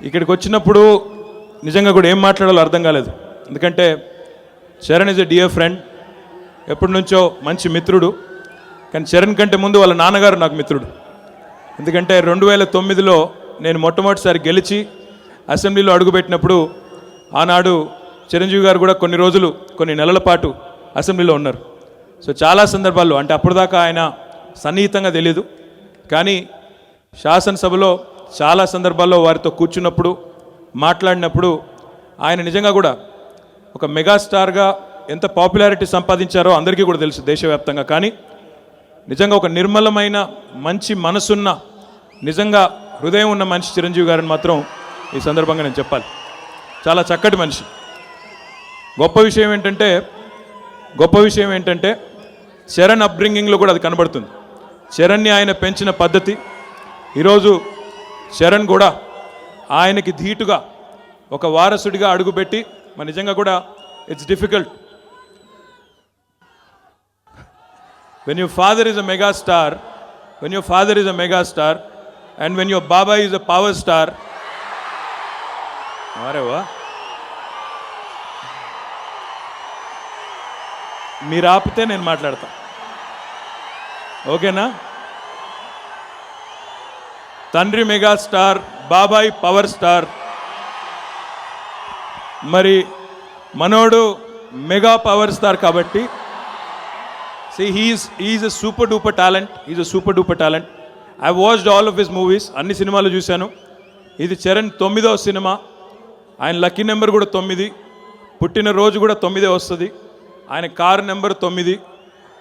ఇక్కడికి వచ్చినప్పుడు నిజంగా కూడా ఏం మాట్లాడాలో అర్థం కాలేదు. ఎందుకంటే Charan is a dear friend, ఎప్పటి నుంచో మంచి మిత్రుడు. కానీ చరణ్ కంటే ముందు వాళ్ళ నాన్నగారు నాకు మిత్రుడు. ఎందుకంటే 2009లో నేను మొట్టమొదటిసారి గెలిచి అసెంబ్లీలో అడుగుపెట్టినప్పుడు ఆనాడు చిరంజీవి గారు కూడా కొన్ని రోజులు కొన్ని నెలల పాటు అసెంబ్లీలో ఉన్నారు. సో చాలా సందర్భాల్లో, అంటే అప్పటిదాకా ఆయన సన్నిహితంగా తెలియదు, కానీ శాసనసభలో చాలా సందర్భాల్లో వారితో కూర్చున్నప్పుడు మాట్లాడినప్పుడు ఆయన నిజంగా కూడా ఒక మెగాస్టార్గా ఎంత పాపులారిటీ సంపాదించారో అందరికీ కూడా తెలుసు దేశవ్యాప్తంగా. కానీ నిజంగా ఒక నిర్మలమైన మంచి మనసున్న నిజంగా హృదయం ఉన్న మనిషి చిరంజీవి గారిని మాత్రం ఈ సందర్భంగా నేను చెప్పాలి. చాలా చక్కటి మనిషి. గొప్ప విషయం ఏంటంటే చరణ్ అప్బ్రింగింగ్లో కూడా అది కనబడుతుంది. చరణ్ని ఆయన పెంచిన పద్ధతి, ఈరోజు చరణ్ కూడా ఆయనకి ధీటుగా ఒక వారసుడిగా అడుగుపెట్టి మరి నిజంగా కూడా it's difficult. When your father is a mega star, and when your baba is a power star, అరేవా మీరు ఆపితే నేను మాట్లాడతా, ఓకేనా? తండ్రి మెగాస్టార్, బాబాయ్ పవర్ స్టార్, మరి మనోడు మెగా పవర్ స్టార్ కాబట్టి see he's a super duper talent. I watched all of his movies, అన్ని సినిమాలు చూశాను. ఇది చరణ్ 9వ సినిమా. ఆయన లక్కీ నెంబర్ కూడా 9, పుట్టినరోజు కూడా 9 వస్తుంది. ఆయన కారు నెంబర్ 9.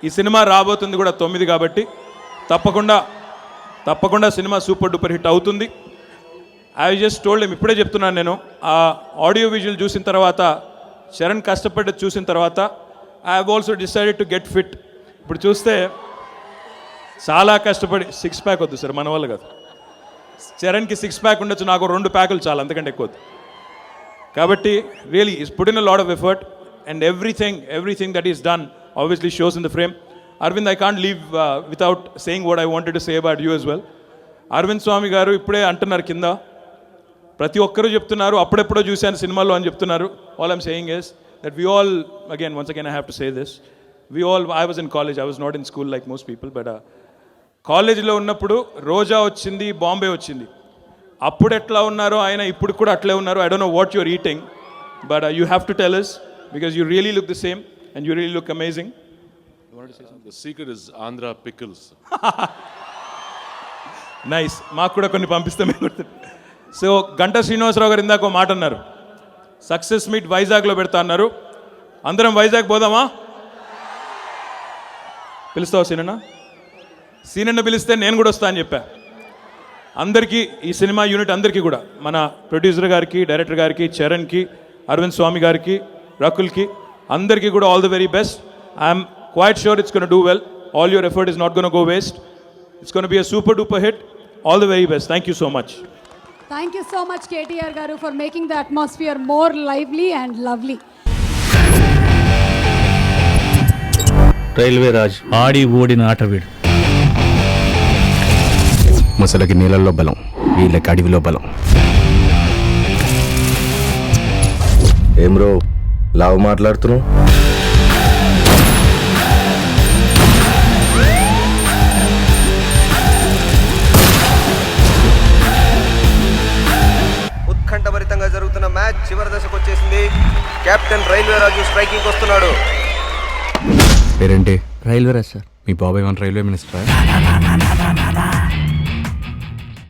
ఈ సినిమా రాబోతుంది కూడా 9 కాబట్టి తప్పకుండా సినిమా సూపర్ డూపర్ హిట్ అవుతుంది. ఐ జస్ట్ టోల్డ్ హిమ్, ఇప్పుడే చెప్తున్నాను నేను, ఆ ఆడియో విజువల్ చూసిన తర్వాత, చరణ్ కష్టపడ్డది చూసిన తర్వాత I have also decided to get fit. ఇప్పుడు చూస్తే చాలా కష్టపడి 6 ప్యాక్ వద్దు సార్, మన వల్ల కాదు. చరణ్కి 6 ప్యాక్ ఉండొచ్చు, నాకు 2 ప్యాకులు చాలా, అంతకంటే ఎక్కువ వద్దు. కాబట్టి really is put in a lot of effort and everything that is done obviously shows in the frame. Aravind, I can't leave without saying what I wanted to say about you as well. Aravind Swamy garu ఇప్పుడే అంటున్నారు కింద, ప్రతి ఒక్కరూ చెప్తున్నారు అప్పుడెప్పుడో చూశాను సినిమాలో అని చెప్తున్నారు. All I'm saying is that we all, once again I have to say this, I was in college, I was not in school like most people, but కాలేజీలో ఉన్నప్పుడు రోజా వచ్చింది, బాంబే వచ్చింది. అప్పుడు ఎట్లా ఉన్నారో ఆయన ఇప్పుడు కూడా అట్లే ఉన్నారు. I don't know what your eating, but you have to tell us because you really look the same and you really look amazing. You wanted to say something? The secret is Andhra pickles. Nice, మాకు కూడా కొన్ని పంపిస్తే మేము కూడా. So Ganta Srinivasarao గారు ఇందాక మాట అన్నారు, సక్సెస్ మీట్ వైజాగ్లో పెడతా అన్నారు. అందరం వైజాగ్ పోదామా? పిలుస్తావా సీనన్న పిలిస్తే నేను కూడా వస్తా అని చెప్పా. అందరికీ, ఈ సినిమా యూనిట్ అందరికీ కూడా, మన ప్రొడ్యూసర్ గారికి, డైరెక్టర్ గారికి, చరణ్కి, అరవింద్ స్వామి గారికి, రకుల్కి, అందరికీ కూడా all the very best. I'm quite sure it's gonna do well. All your effort is not gonna go waste. It's gonna be a super duper hit. All the very best. Thank you so much. Thank you so much KTR garu for making the atmosphere more lively and lovely. Railway రాజ్ ఆడి ఓడిన ఆటవీడు. ముసలకి నీళ్ళల్లో బలం, వీళ్ళకి అడవిలో బలం. ఏం రో లావు మాట్లాడుతున్నావు? ఉత్కంఠభరితంగా జరుగుతున్న మ్యాచ్ చివరి దశకు వచ్చేసింది. కెప్టెన్ రైల్వే రాజు స్ట్రైకింగ్ వస్తున్నాడు. పేరేంటి? Railway Raj sir. మీ బాబాయ్ మన రైల్వే మినిస్టర్.